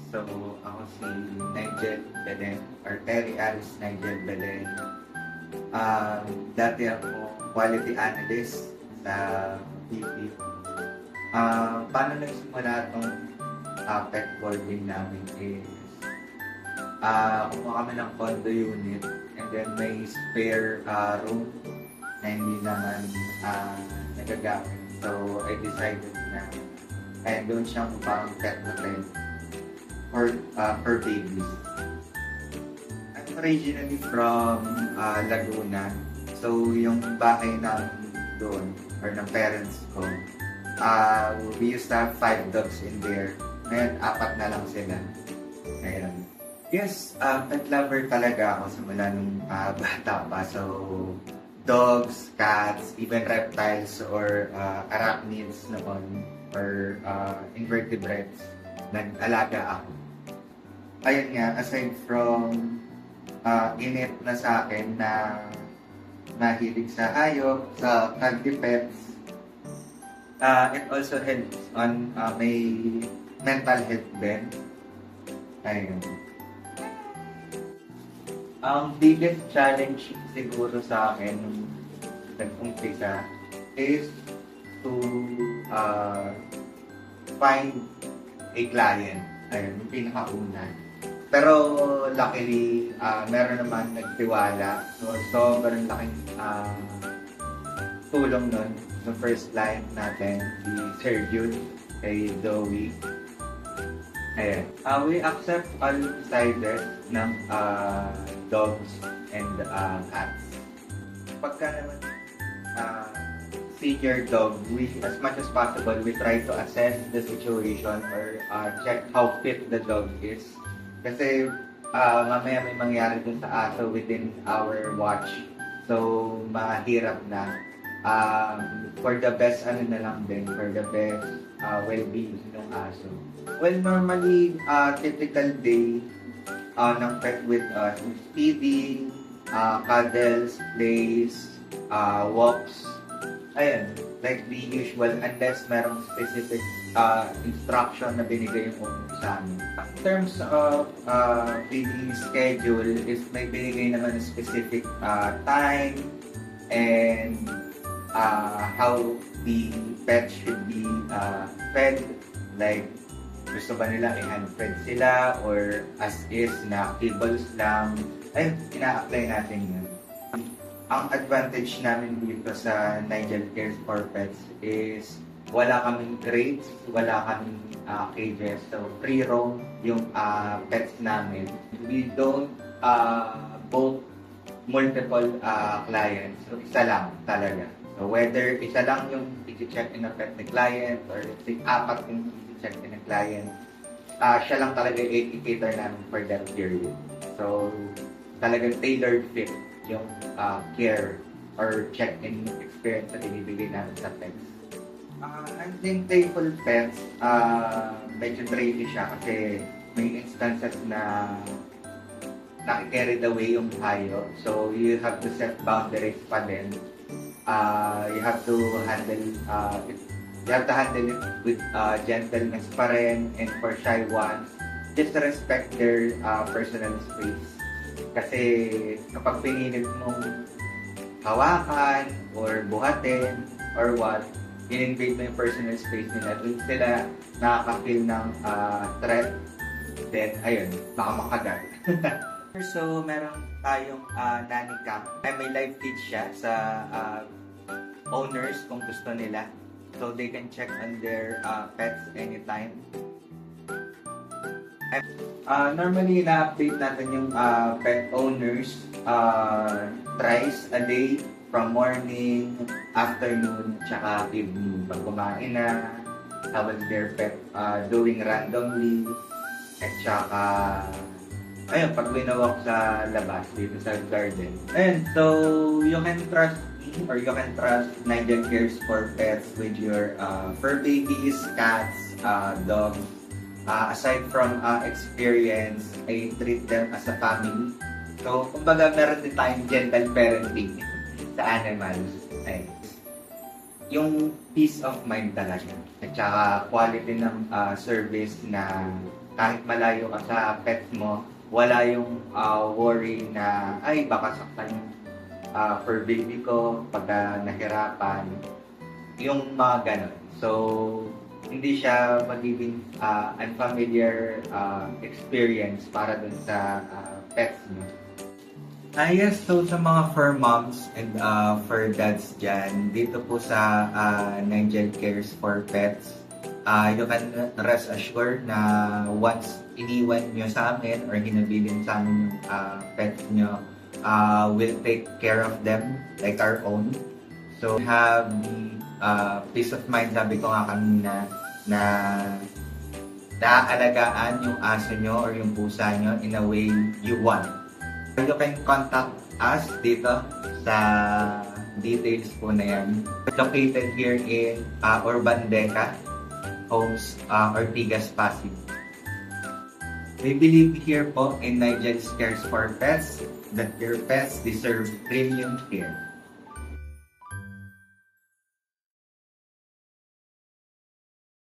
So, ako si Nigel Belen, or Terry Alice Nigel Belen. Dati ako quality analyst sa BP. Paano nagsimula itong pet boarding namin is kumuha kami ng condo unit and then may spare room na hindi naman nagagamit. So, I decided na doon siyang parang pet hotel for babies. I'm originally from Laguna. So, yung bahay namin doon, or ng parents ko, we used to have 5 dogs in there. Ngayon, 4 na lang sila. Ngayon, yes, pet lover talaga ako simula nung bata pa. So, dogs, cats, even reptiles or arachnids noon or invertebrates, nag-alaga ako. Ayun nga, aside from init na sa akin na mahilig sa hayop, sa cuddly pets, it also helps on my mental health din. Ayun. Ang biggest challenge siguro sa akin nung nag-umpisa is to find a client. Ayun, yung pinakauna. Pero luckily, meron naman nagtiwala. So, sobrang laking tulong nun. Sa first client natin, si Sir Jude, kay Zoe. Ayan. We accept all sizes ng dogs and cats. Pagka naman senior dog, as much as possible, we try to assess the situation or check how fit the dog is. Kasi mamaya may mangyari dun sa aso within our watch. So, mahirap na. For the best, for the best well-being ng aso. Well, normally, typical day ng pet with us is feeding, cuddles, plays, walks. Ayun, like the usual, unless merong specific instruction na binigay yung owner sa amin. In terms of feeding schedule, is may binigay naman a specific time and how the pet should be fed. Like, gusto ba nila i-hand-fed sila or as is na kibbles lang. Ayun, ina-apply natin yun. Ang advantage namin dito sa Nigel Cares for Pets is wala kaming crates, wala kaming cages. So, free roam yung pets namin. We don't book multiple clients. So, isa lang talaga. So, whether isa lang yung i-check in na pet ni client or 4 yung i-check in na client, siya lang talaga i-cater namin for that period. So, talagang tailored fit yung care or check-in experience na binibigay namin sa pets. I think Playful Pets, medyo tricky siya kasi may instances na naki-carried away yung hayop. So, you have to set boundaries pa din. You have to handle it with gentleness pa rin, and for shy ones, just respect their personal space. Kasi kapag pinilit mong hawakan or buhatin or what, in-invade mo yung personal space nila, dun sila nakaka-feel ng threat, then ayun, baka makagat. So, meron tayong nanny camp. May live feed siya sa owners kung gusto nila. So, they can check on their pets anytime. Normally, na-update natin yung pet owners thrice a day from morning, afternoon, tsaka evening. Pag kumain na, how was their pet doing randomly, at tsaka ayun, pag winawalk sa labas dito sa garden. And so, you can trust me or you can trust Nigel Cares for Pets with your fur babies, cats, dogs. Aside from experience, I treat them as a family. So, kumbaga meron din tayong gentle parenting sa animals. Ay, yung peace of mind talaga. At saka quality ng service na kahit malayo ka sa pets mo, wala yung worry na, ay, baka saktan yung fur baby ko pagka nahirapan. Yung mga ganun. So, hindi siya magiging unfamiliar experience para dun sa pets mo. Yes, so sa mga fur moms and fur dads dyan, dito po sa Nigel Cares for Pets, you can rest assured na once iniwan nyo sa amin or hinabilin sa amin yung pets nyo, we'll take care of them like our own. So, have the peace of mind, sabi ko nga kanina, na naaalagaan yung aso nyo or yung pusa nyo in a way you want. You can contact us dito sa details po na yan. Located here in Urban Deca Homes, Ortigas, Pasig. We believe here po in Nigel's Cares for Pets that your pets deserve premium care.